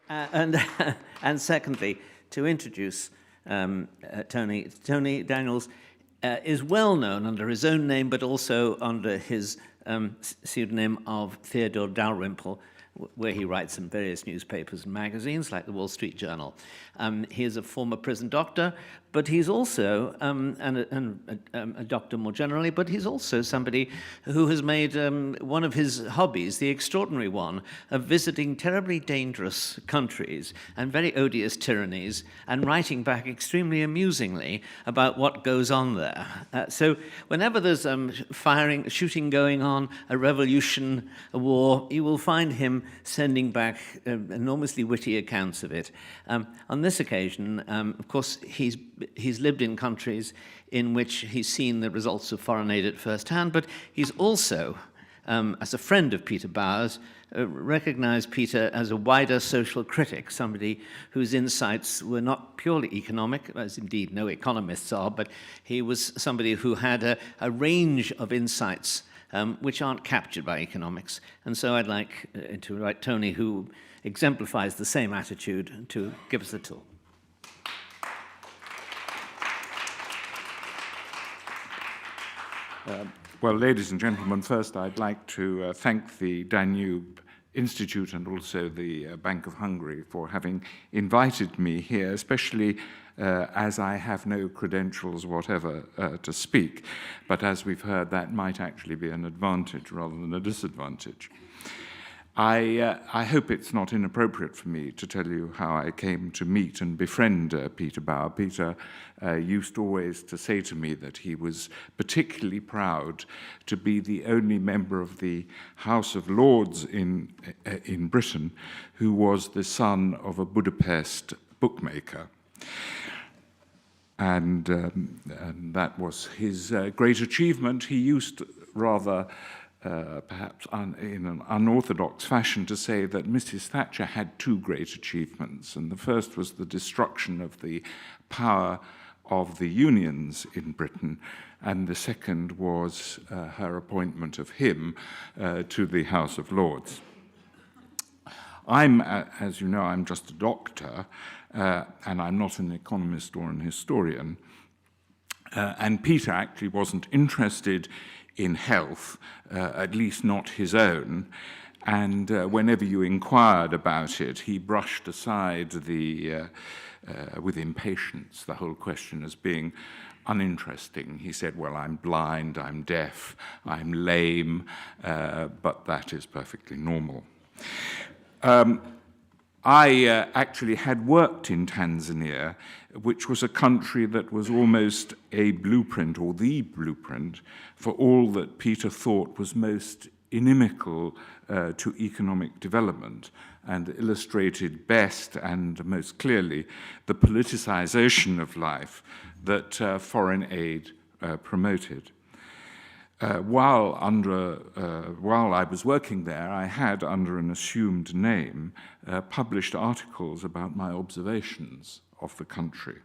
And and secondly, to introduce Tony. Tony Daniels is well known under his own name, but also under his pseudonym of Theodore Dalrymple, where he writes in various newspapers and magazines like the Wall Street Journal. He is a former prison doctor, but he's also a doctor more generally, but he's also somebody who has made one of his hobbies, the extraordinary one, of visiting terribly dangerous countries and very odious tyrannies and writing back extremely amusingly about what goes on there. So whenever there's shooting going on, a revolution, a war, you will find him sending back enormously witty accounts of it. On this occasion, of course, he's lived in countries in which he's seen the results of foreign aid at first hand, but he's also, as a friend of Peter Bowers, recognized Peter as a wider social critic, somebody whose insights were not purely economic, as indeed no economists are, but he was somebody who had a range of insights which aren't captured by economics. And so I'd like to invite Tony, who exemplifies the same attitude, to give us the talk. Well, ladies and gentlemen, first I'd like to thank the Danube Institute and also the Bank of Hungary for having invited me here, especially as I have no credentials whatever to speak. But as we've heard, that might actually be an advantage rather than a disadvantage. I hope it's not inappropriate for me to tell you how I came to meet and befriend Peter Bauer. Peter used always to say to me that he was particularly proud to be the only member of the House of Lords in Britain who was the son of a Budapest bookmaker. And that was his great achievement. He used rather perhaps in an unorthodox fashion to say that Mrs. Thatcher had two great achievements, and the first was the destruction of the power of the unions in Britain, and the second was her appointment of him to the House of Lords. As you know, I'm just a doctor, and I'm not an economist or an historian, and Peter actually wasn't interested in health, at least not his own, and whenever you inquired about it, he brushed aside with impatience the whole question as being uninteresting. He said, well, I'm blind, I'm deaf, I'm lame, but that is perfectly normal. I actually had worked in Tanzania, which was a country that was almost a blueprint, or the blueprint, for all that Peter thought was most inimical to economic development, and illustrated best and most clearly the politicization of life that foreign aid promoted. While I was working there, I had, under an assumed name, published articles about my observations of the country.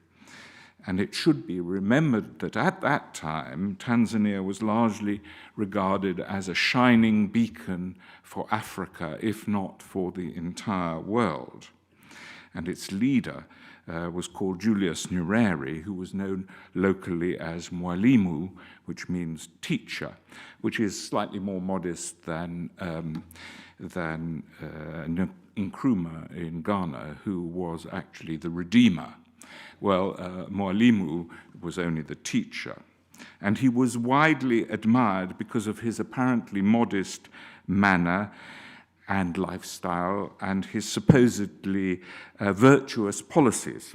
And it should be remembered that at that time, Tanzania was largely regarded as a shining beacon for Africa, if not for the entire world. And its leader was called Julius Nyerere, who was known locally as Mwalimu, which means teacher, which is slightly more modest than Nkrumah in Ghana, who was actually the redeemer. Well, Mwalimu was only the teacher. And he was widely admired because of his apparently modest manner and lifestyle, and his supposedly virtuous policies.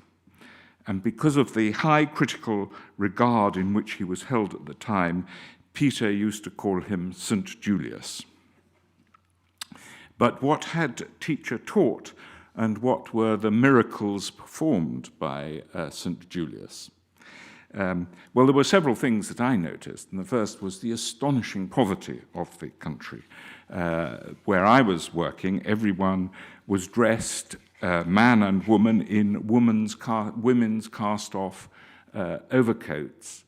And because of the high critical regard in which he was held at the time, Peter used to call him St. Julius. But what had teacher taught, and what were the miracles performed by St. Julius? Well, there were several things that I noticed, and the first was the astonishing poverty of the country. Where I was working, everyone was dressed, man and woman, in women's cast-off overcoats,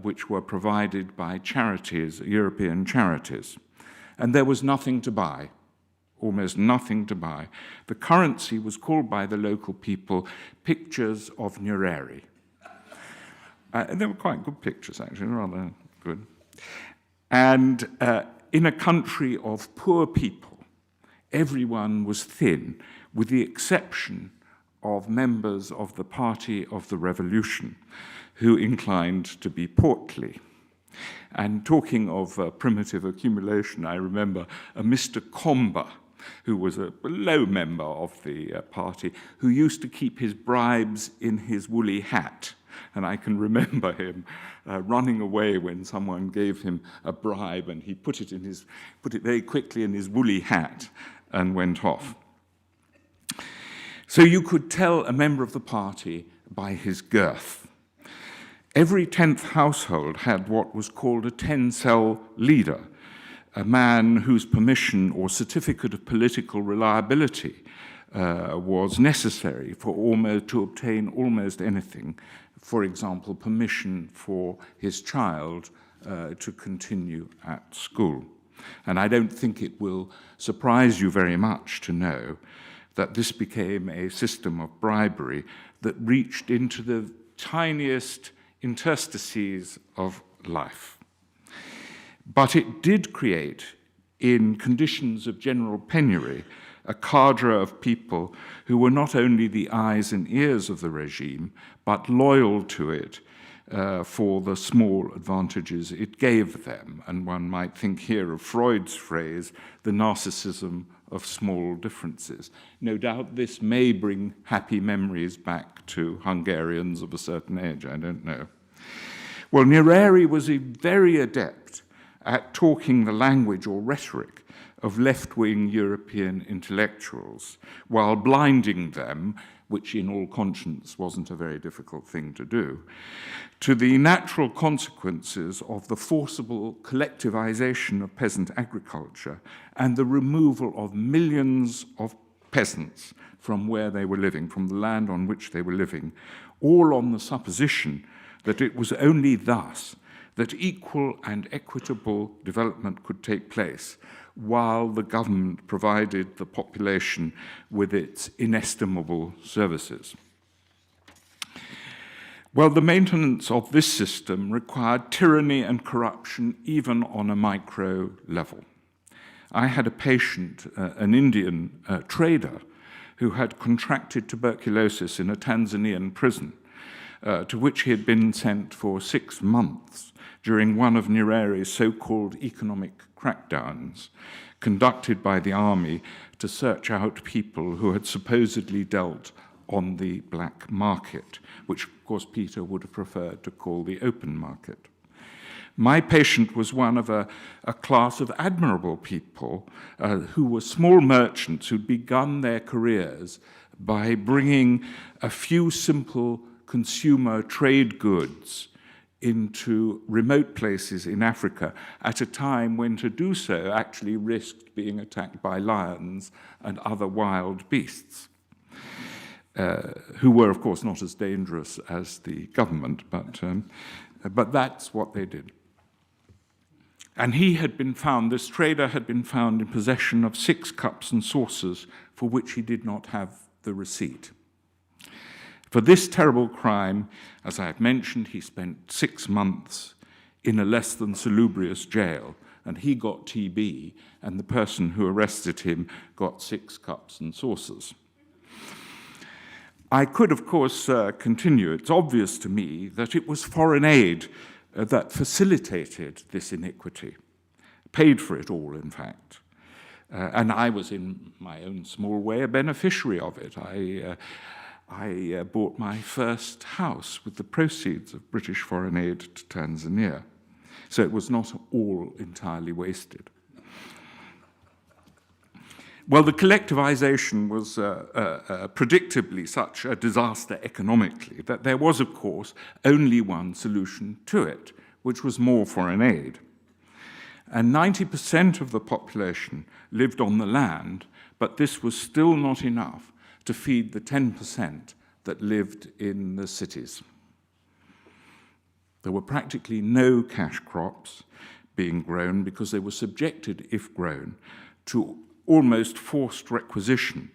which were provided by charities, European charities. And there was nothing to buy. almost nothing to buy. The currency was called by the local people pictures of Nyerere. They were quite good pictures, actually, rather good. And in a country of poor people, everyone was thin, with the exception of members of the Party of the Revolution, who inclined to be portly. And talking of primitive accumulation, I remember a Mr. Comber, who was a low member of the party, who used to keep his bribes in his woolly hat. And I can remember him running away when someone gave him a bribe, and he put it very quickly in his woolly hat and went off. So you could tell a member of the party by his girth. Every 10th household had what was called a 10-cell leader, a man whose permission or certificate of political reliability was necessary to obtain almost anything. For example, permission for his child to continue at school. And I don't think it will surprise you very much to know that this became a system of bribery that reached into the tiniest interstices of life. But it did create, in conditions of general penury, a cadre of people who were not only the eyes and ears of the regime, but loyal to it for the small advantages it gave them. And one might think here of Freud's phrase, the narcissism of small differences. No doubt this may bring happy memories back to Hungarians of a certain age, I don't know. Well, Nyerere was very adept at talking the language or rhetoric of left-wing European intellectuals, while blinding them, which in all conscience wasn't a very difficult thing to do, to the natural consequences of the forcible collectivization of peasant agriculture and the removal of millions of peasants from where they were living, from the land on which they were living, all on the supposition that it was only thus that equal and equitable development could take place, while the government provided the population with its inestimable services. Well, the maintenance of this system required tyranny and corruption even on a micro level. I had a patient, an Indian trader, who had contracted tuberculosis in a Tanzanian prison, to which he had been sent for 6 months during one of Nyerere's so-called economic crackdowns, conducted by the army to search out people who had supposedly dealt on the black market, which, of course, Peter would have preferred to call the open market. My patient was one of a class of admirable people who were small merchants who'd begun their careers by bringing a few simple consumer trade goods into remote places in Africa at a time when to do so actually risked being attacked by lions and other wild beasts, who were, of course, not as dangerous as the government, but that's what they did. And he had been found, this trader had been found in possession of 6 cups and saucers for which he did not have the receipt. For this terrible crime, as I have mentioned, he spent 6 months in a less than salubrious jail, and he got TB, and the person who arrested him got 6 cups and saucers. I could, of course, continue. It's obvious to me that it was foreign aid that facilitated this iniquity, paid for it all, in fact. And I was, in my own small way, a beneficiary of it. I bought my first house with the proceeds of British foreign aid to Tanzania. So it was not all entirely wasted. Well, the collectivization was predictably such a disaster economically that there was, of course, only one solution to it, which was more foreign aid. And 90% of the population lived on the land, but this was still not enough to feed the 10% that lived in the cities. There were practically no cash crops being grown because they were subjected, if grown, to almost forced requisition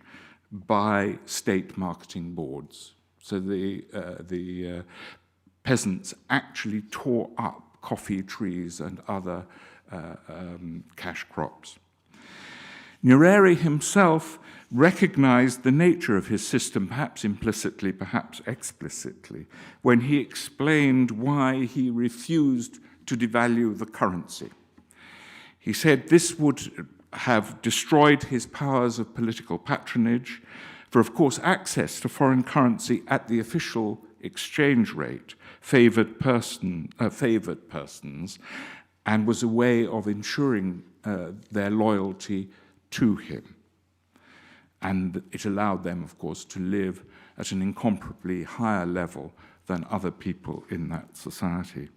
by state marketing boards. So the peasants actually tore up coffee trees and other cash crops. Nyerere himself recognized the nature of his system, perhaps implicitly, perhaps explicitly, when he explained why he refused to devalue the currency. He said this would have destroyed his powers of political patronage, for of course access to foreign currency at the official exchange rate favored persons, and was a way of ensuring their loyalty to him. And it allowed them, of course, to live at an incomparably higher level than other people in that society.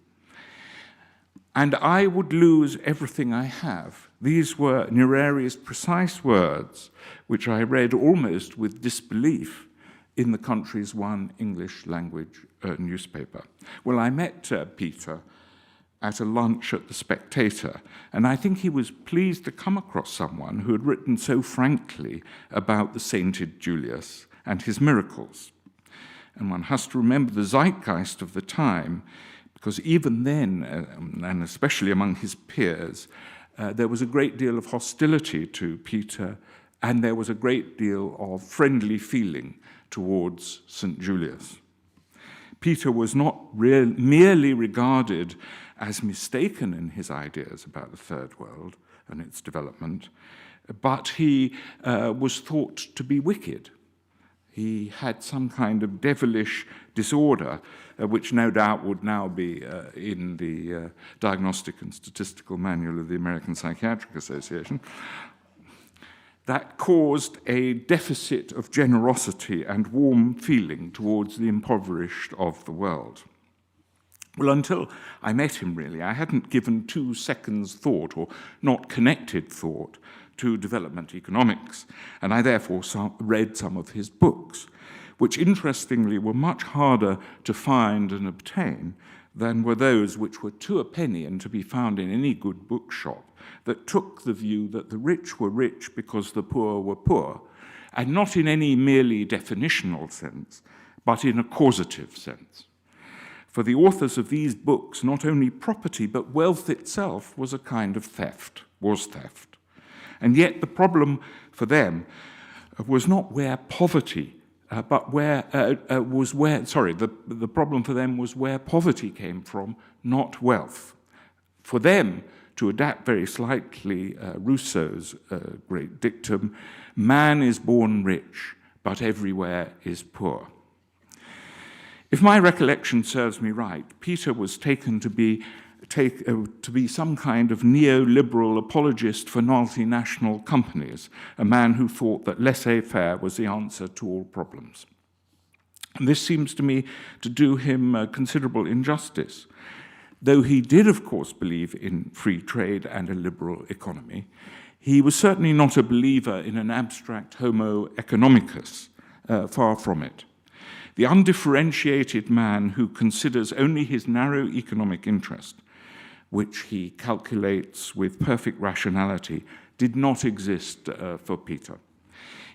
And I would lose everything I have. These were Nyerere's precise words, which I read almost with disbelief in the country's one English language newspaper. Well, I met Peter at a lunch at The Spectator, and I think he was pleased to come across someone who had written so frankly about the sainted Julius and his miracles. And one has to remember the zeitgeist of the time, because even then, and especially among his peers, there was a great deal of hostility to Peter, and there was a great deal of friendly feeling towards St. Julius. Peter was not merely regarded as mistaken in his ideas about the Third World and its development, but he was thought to be wicked. He had some kind of devilish disorder, which no doubt would now be in the Diagnostic and Statistical Manual of the American Psychiatric Association, that caused a deficit of generosity and warm feeling towards the impoverished of the world. Well, until I met him, really, I hadn't given 2 seconds thought, or not connected thought, to development economics, and I therefore read some of his books, which interestingly were much harder to find and obtain than were those which were 2 a penny and to be found in any good bookshop, that took the view that the rich were rich because the poor were poor, and not in any merely definitional sense, but in a causative sense. For the authors of these books, not only property, but wealth itself was a kind of theft, was theft. And yet the problem for them was not where poverty, but the problem for them was where poverty came from, not wealth. For them, to adapt very slightly Rousseau's great dictum, man is born rich, but everywhere is poor. If my recollection serves me right, Peter was taken to be some kind of neoliberal apologist for multinational companies, a man who thought that laissez-faire was the answer to all problems. And this seems to me to do him considerable injustice. Though he did, of course, believe in free trade and a liberal economy, he was certainly not a believer in an abstract homo economicus, far from it. The undifferentiated man who considers only his narrow economic interest, which he calculates with perfect rationality, did not exist for Peter.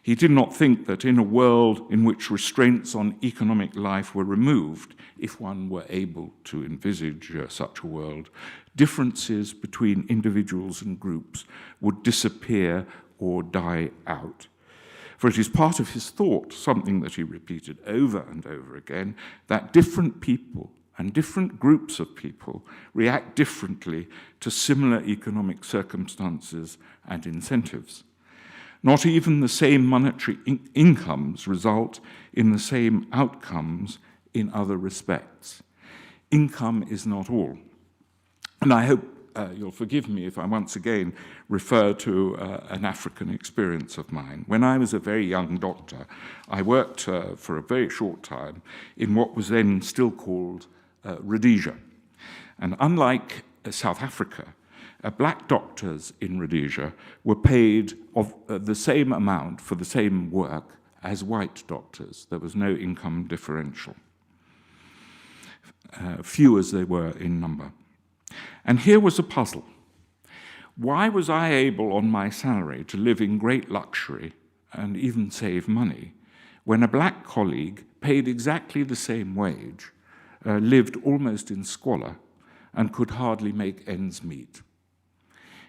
He did not think that in a world in which restraints on economic life were removed, if one were able to envisage such a world, differences between individuals and groups would disappear or die out. For it is part of his thought, something that he repeated over and over again, that different people and different groups of people react differently to similar economic circumstances and incentives. Not even the same monetary incomes result in the same outcomes in other respects. Income is not all. And I hope you'll forgive me if I once again refer to an African experience of mine. When I was a very young doctor, I worked for a very short time in what was then still called Rhodesia. And unlike South Africa, black doctors in Rhodesia were paid of the same amount for the same work as white doctors. There was no income differential, few as they were in number. And here was a puzzle. Why was I able on my salary to live in great luxury and even save money when a black colleague paid exactly the same wage, lived almost in squalor, and could hardly make ends meet?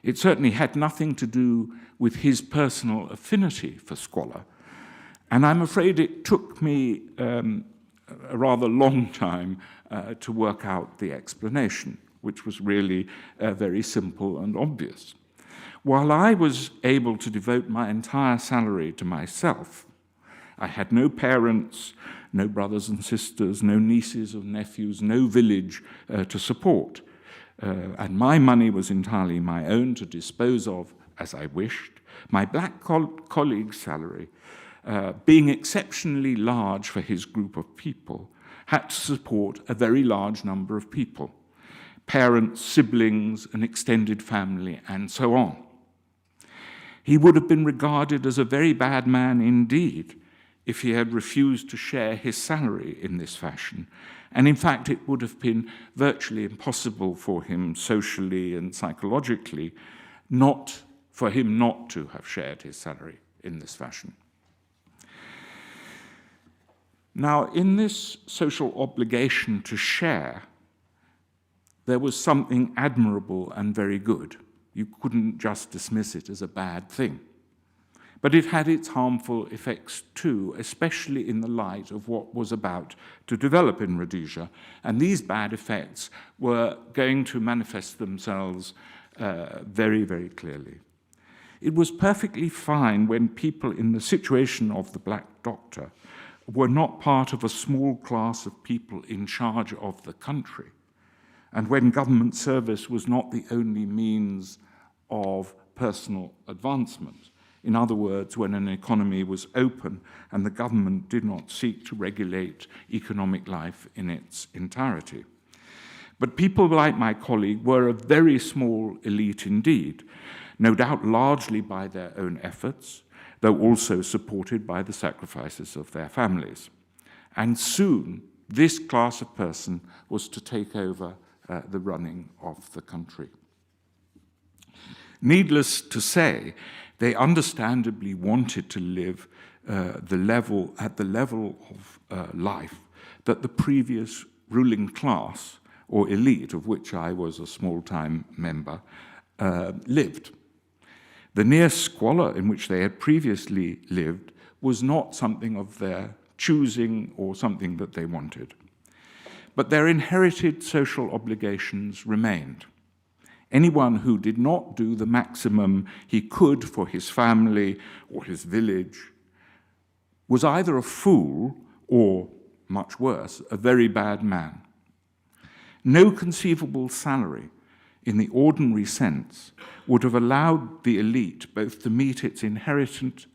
It certainly had nothing to do with his personal affinity for squalor, and I'm afraid it took me a rather long time to work out the explanation, which was really very simple and obvious. While I was able to devote my entire salary to myself, I had no parents, no brothers and sisters, no nieces or nephews, no village to support, and my money was entirely my own to dispose of as I wished. My black colleague's salary, being exceptionally large for his group of people, had to support a very large number of people: parents, siblings, an extended family, and so on. He would have been regarded as a very bad man indeed if he had refused to share his salary in this fashion, and in fact it would have been virtually impossible for him socially and psychologically for him not to have shared his salary in this fashion. Now, in this social obligation to share, there was something admirable and very good. You couldn't just dismiss it as a bad thing. But it had its harmful effects too, especially in the light of what was about to develop in Rhodesia. And these bad effects were going to manifest themselves very, very clearly. It was perfectly fine when people in the situation of the Black Doctor were not part of a small class of people in charge of the country, and when government service was not the only means of personal advancement. In other words, when an economy was open and the government did not seek to regulate economic life in its entirety. But people like my colleague were a very small elite indeed, no doubt largely by their own efforts, though also supported by the sacrifices of their families. And soon, this class of person was to take over the running of the country. Needless to say, they understandably wanted to live at the level of life that the previous ruling class, or elite, of which I was a small-time member, lived. The near squalor in which they had previously lived was not something of their choosing or something that they wanted. But their inherited social obligations remained. Anyone who did not do the maximum he could for his family or his village was either a fool or, much worse, a very bad man. No conceivable salary in the ordinary sense would have allowed the elite both to meet its inherent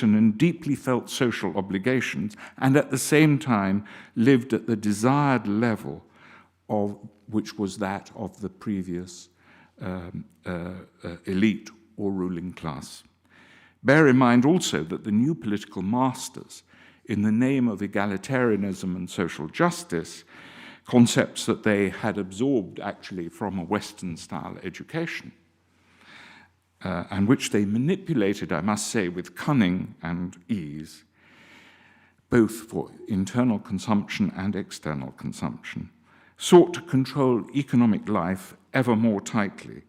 and deeply felt social obligations, and at the same time lived at the desired level of which was that of the previous elite or ruling class. Bear in mind also that the new political masters, in the name of egalitarianism and social justice, concepts that they had absorbed actually from a Western-style education, and which they manipulated, I must say, with cunning and ease, both for internal consumption and external consumption, sought to control economic life ever more tightly,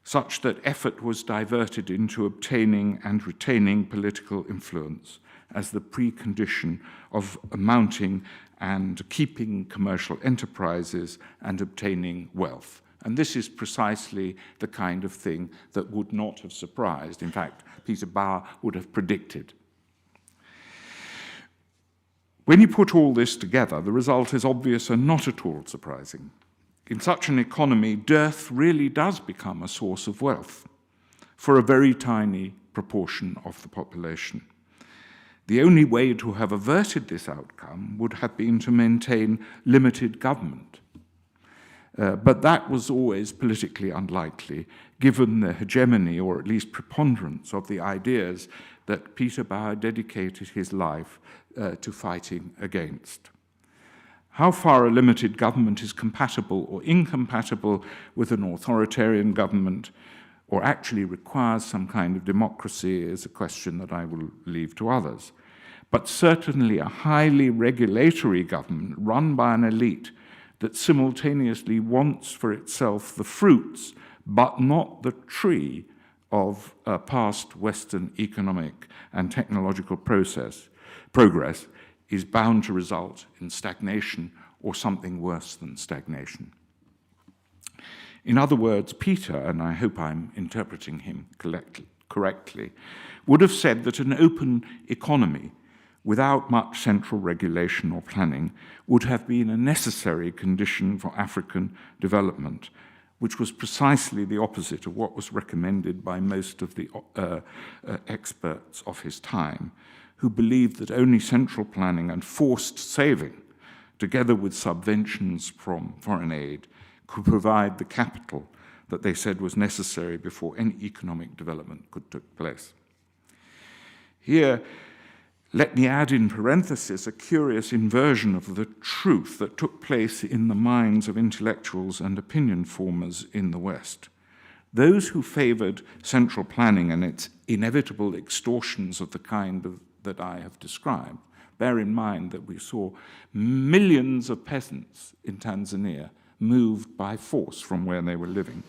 such that effort was diverted into obtaining and retaining political influence as the precondition of mounting and keeping commercial enterprises and obtaining wealth. And this is precisely the kind of thing that would not have surprised. In fact, Peter Bauer would have predicted. When you put all this together, the result is obvious and not at all surprising. In such an economy, dearth really does become a source of wealth for a very tiny proportion of the population. The only way to have averted this outcome would have been to maintain limited government. But that was always politically unlikely, given the hegemony, or at least preponderance, of the ideas that Peter Bauer dedicated his life to fighting against. how far a limited government is compatible or incompatible with an authoritarian government, or actually requires some kind of democracy, is a question that I will leave to others. But certainly a highly regulatory government run by an elite that simultaneously wants for itself the fruits, but not the tree, of past Western economic and technological progress is bound to result in stagnation or something worse than stagnation. In other words, Peter, and I hope I'm interpreting him correctly, would have said that an open economy without much central regulation or planning would have been a necessary condition for African development, which was precisely the opposite of what was recommended by most of the experts of his time, who believed that only central planning and forced saving, together with subventions from foreign aid, could provide the capital that they said was necessary before any economic development could take place. Here, let me add in parenthesis a curious inversion of the truth that took place in the minds of intellectuals and opinion formers in the West. Those who favored central planning and its inevitable extortions of the kind that I have described, bear in mind that we saw millions of peasants in Tanzania moved by force from where they were living.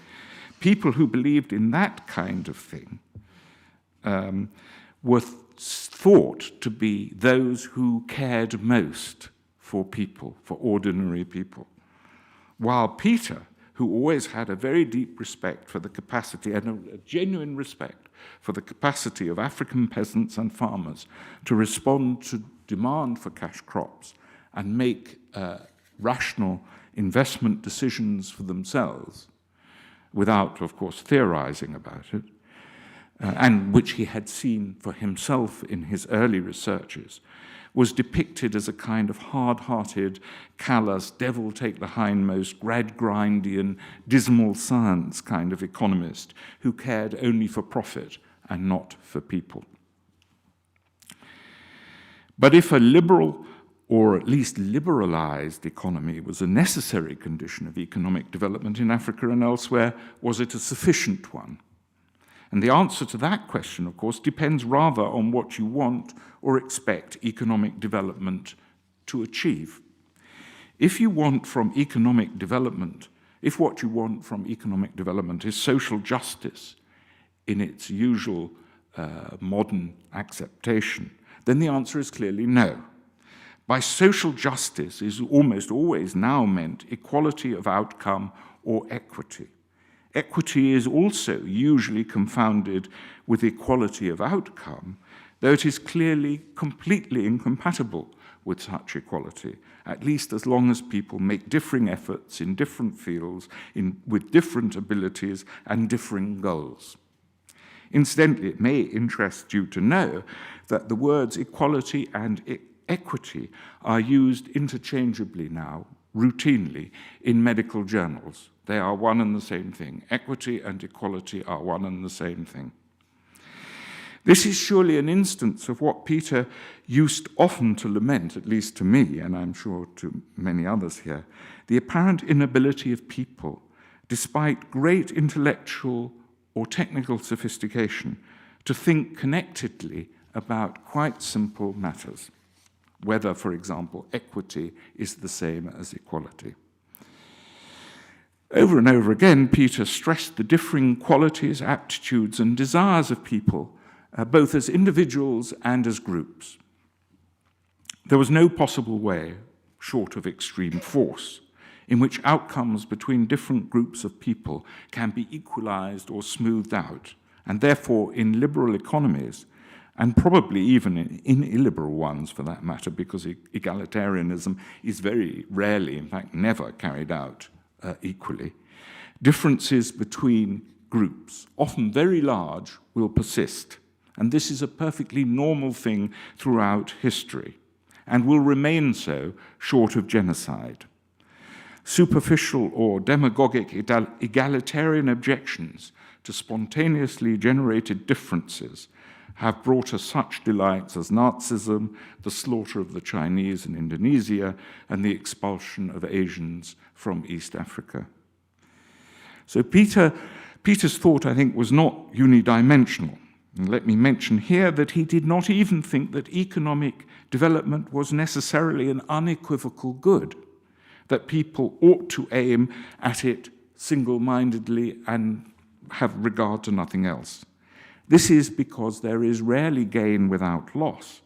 People who believed in that kind of thing were thought to be those who cared most for people, for ordinary people. While Peter, who always had a very deep respect for the capacity, and a genuine respect for the capacity of African peasants and farmers to respond to demand for cash crops and make rational investment decisions for themselves, without, of course, theorizing about it, and which he had seen for himself in his early researches, was depicted as a kind of hard-hearted, callous, devil-take-the-hindmost, Gradgrindian, dismal science kind of economist who cared only for profit and not for people. But if a liberal, or at least liberalized economy was a necessary condition of economic development in Africa and elsewhere, was it a sufficient one? And the answer to that question, of course, depends rather on what you want or expect economic development to achieve. If you want from economic development, if what you want from economic development is social justice in its usual modern acceptation, then the answer is clearly no. By social justice is almost always now meant equality of outcome or equity. Equity is also usually confounded with equality of outcome, though it is clearly completely incompatible with such equality, at least as long as people make differing efforts in different fields, with different abilities and differing goals. Incidentally, it may interest you to know that the words equality and equity are used interchangeably now, routinely, in medical journals. They are one and the same thing. Equity and equality are one and the same thing. This is surely an instance of what Peter used often to lament, at least to me, and I'm sure to many others here, the apparent inability of people, despite great intellectual or technical sophistication, to think connectedly about quite simple matters, whether, for example, equity is the same as equality. Over and over again, Peter stressed the differing qualities, aptitudes, and desires of people, both as individuals and as groups. There was no possible way, short of extreme force, in which outcomes between different groups of people can be equalized or smoothed out, and therefore in liberal economies, and probably even in illiberal ones for that matter, because egalitarianism is very rarely, in fact never, carried out equally, differences between groups, often very large, will persist. And this is a perfectly normal thing throughout history, and will remain so short of genocide. Superficial or demagogic egalitarian objections to spontaneously generated differences have brought us such delights as Nazism, the slaughter of the Chinese in Indonesia, and the expulsion of Asians from East Africa. So Peter's thought, I think, was not unidimensional. And let me mention here that he did not even think that economic development was necessarily an unequivocal good, that people ought to aim at it single-mindedly and have regard to nothing else. This is because there is rarely gain without loss,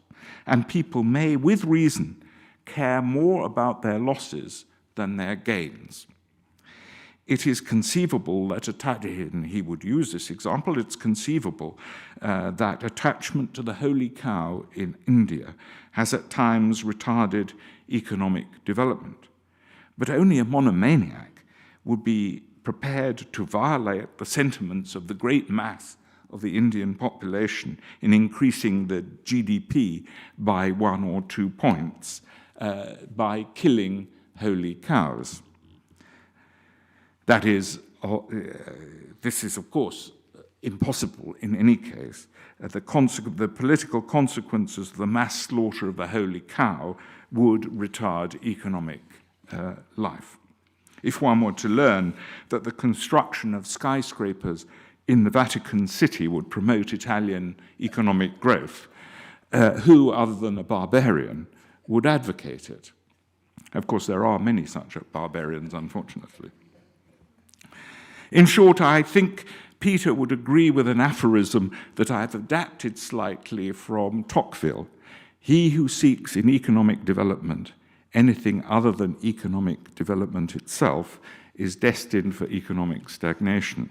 and people may, with reason, care more about their losses than their gains. It is conceivable that and he would use this example, it's conceivable that attachment to the holy cow in India has at times retarded economic development. But only a monomaniac would be prepared to violate the sentiments of the great mass of the Indian population in increasing the GDP by 1 or 2 points by killing holy cows. That is, this is, of course, impossible in any case. The political consequences of the mass slaughter of the holy cow would retard economic life. If one were to learn that the construction of skyscrapers in the Vatican City would promote Italian economic growth, who, other than a barbarian, would advocate it? Of course, there are many such barbarians, unfortunately. In short, I think Peter would agree with an aphorism that I've adapted slightly from Tocqueville. He who seeks in economic development anything other than economic development itself is destined for economic stagnation.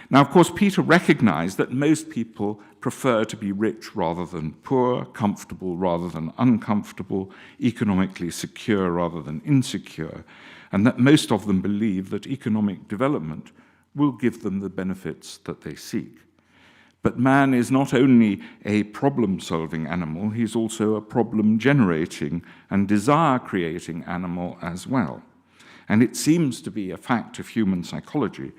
Now, of course, Peter recognized that most people prefer to be rich rather than poor, comfortable rather than uncomfortable, economically secure rather than insecure, and that most of them believe that economic development will give them the benefits that they seek. But man is not only a problem-solving animal, he's also a problem-generating and desire-creating animal as well. And it seems to be a fact of human psychology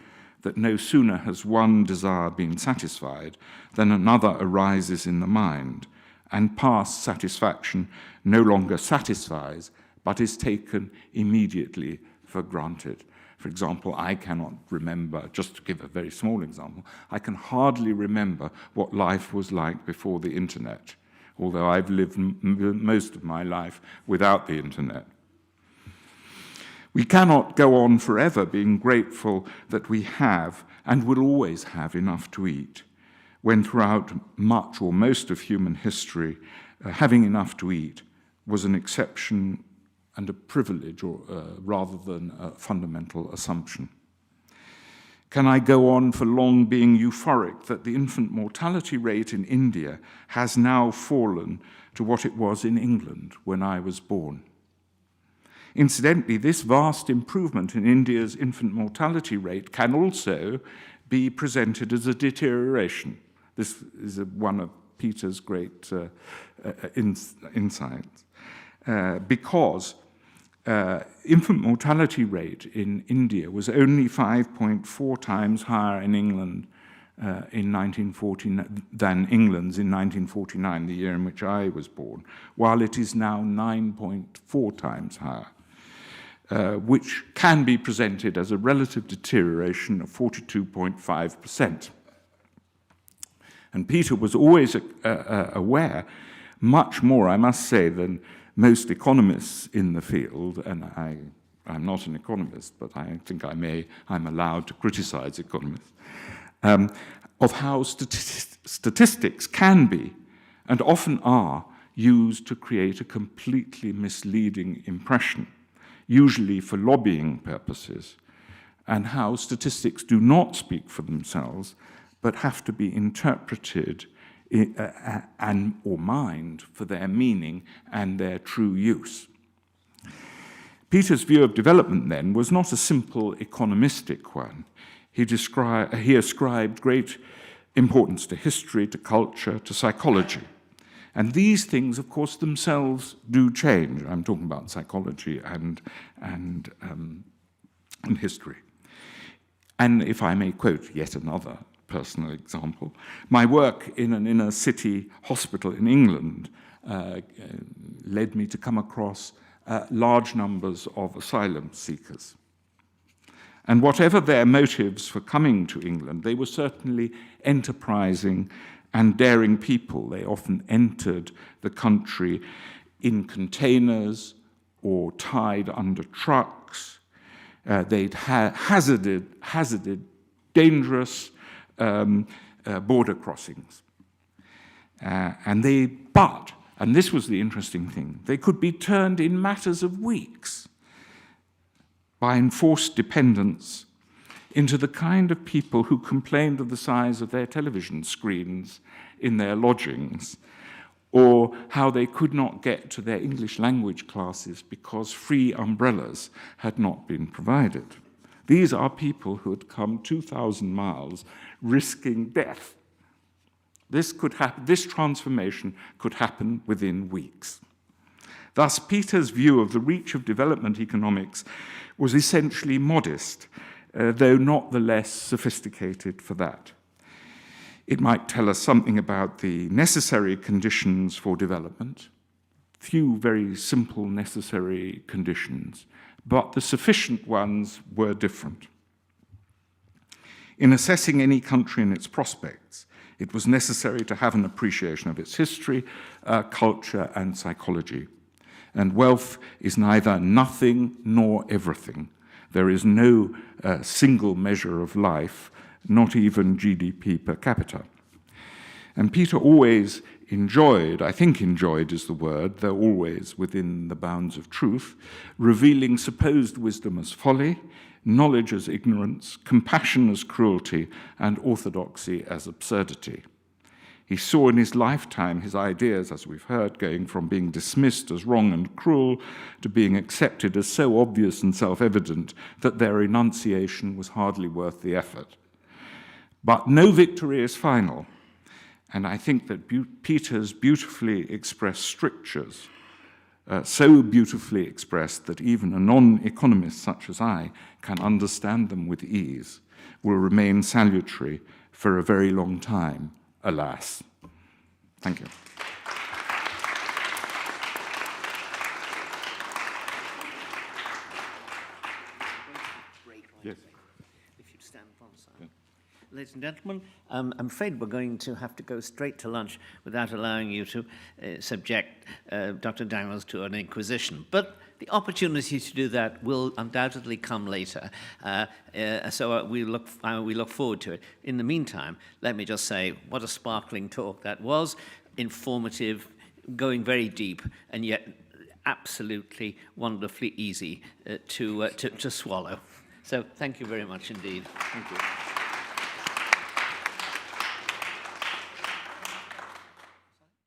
that no sooner has one desire been satisfied than another arises in the mind, and past satisfaction no longer satisfies, but is taken immediately for granted. For example, I cannot remember, just to give a very small example, I can hardly remember what life was like before the internet, although I've lived most of my life without the internet. We cannot go on forever being grateful that we have and will always have enough to eat, when throughout much or most of human history, having enough to eat was an exception and a privilege rather than a fundamental assumption. Can I go on for long being euphoric that the infant mortality rate in India has now fallen to what it was in England when I was born? Incidentally, this vast improvement in India's infant mortality rate can also be presented as a deterioration. This is one of Peter's great insights, because infant mortality rate in India was only 5.4 times higher in England in 1949 than England's in 1949, the year in which I was born, while it is now 9.4 times higher. Which can be presented as a relative deterioration of 42.5%. And Peter was always aware, much more, I must say, than most economists in the field, and I'm not an economist, but I think I'm allowed to criticize economists, of how statistics can be, and often are, used to create a completely misleading impression, usually for lobbying purposes, and how statistics do not speak for themselves, but have to be interpreted or mined for their meaning and their true use. Peter's view of development, then, was not a simple economistic one. He ascribed great importance to history, to culture, to psychology. And these things, of course, themselves do change. I'm talking about psychology and history. And if I may quote yet another personal example. My work in an inner city hospital in England led me to come across large numbers of asylum seekers. And whatever their motives for coming to England, they were certainly enterprising and daring people. They often entered the country in containers or tied under trucks. They'd hazarded dangerous border crossings. And this was the interesting thing, they could be turned in matters of weeks by enforced dependence into the kind of people who complained of the size of their television screens in their lodgings, or how they could not get to their English language classes because free umbrellas had not been provided. These are people who had come 2,000 miles risking death. This transformation could happen within weeks. Thus, Peter's view of the reach of development economics was essentially modest, though not the less sophisticated for that. It might tell us something about the necessary conditions for development, few very simple necessary conditions, but the sufficient ones were different. In assessing any country and its prospects, it was necessary to have an appreciation of its history, culture, and psychology. And wealth is neither nothing nor everything. There is no single measure of life, not even GDP per capita. And Peter always enjoyed, I think enjoyed is the word, though always within the bounds of truth, revealing supposed wisdom as folly, knowledge as ignorance, compassion as cruelty, and orthodoxy as absurdity. He saw in his lifetime his ideas, as we've heard, going from being dismissed as wrong and cruel to being accepted as so obvious and self-evident that their enunciation was hardly worth the effort. But no victory is final, and I think that Peter's beautifully expressed strictures, so beautifully expressed that even a non-economist such as I can understand them with ease, will remain salutary for a very long time, alas. Thank you. Yes. If you'd stand on the side. Yeah. Ladies and gentlemen, I'm afraid we're going to have to go straight to lunch without allowing you to subject Dr. Daniels to an inquisition. But the opportunity to do that will undoubtedly come later, so we look forward to it. In the meantime, let me just say what a sparkling talk that was, informative, going very deep, and yet absolutely wonderfully easy to swallow. So thank you very much indeed. Thank you.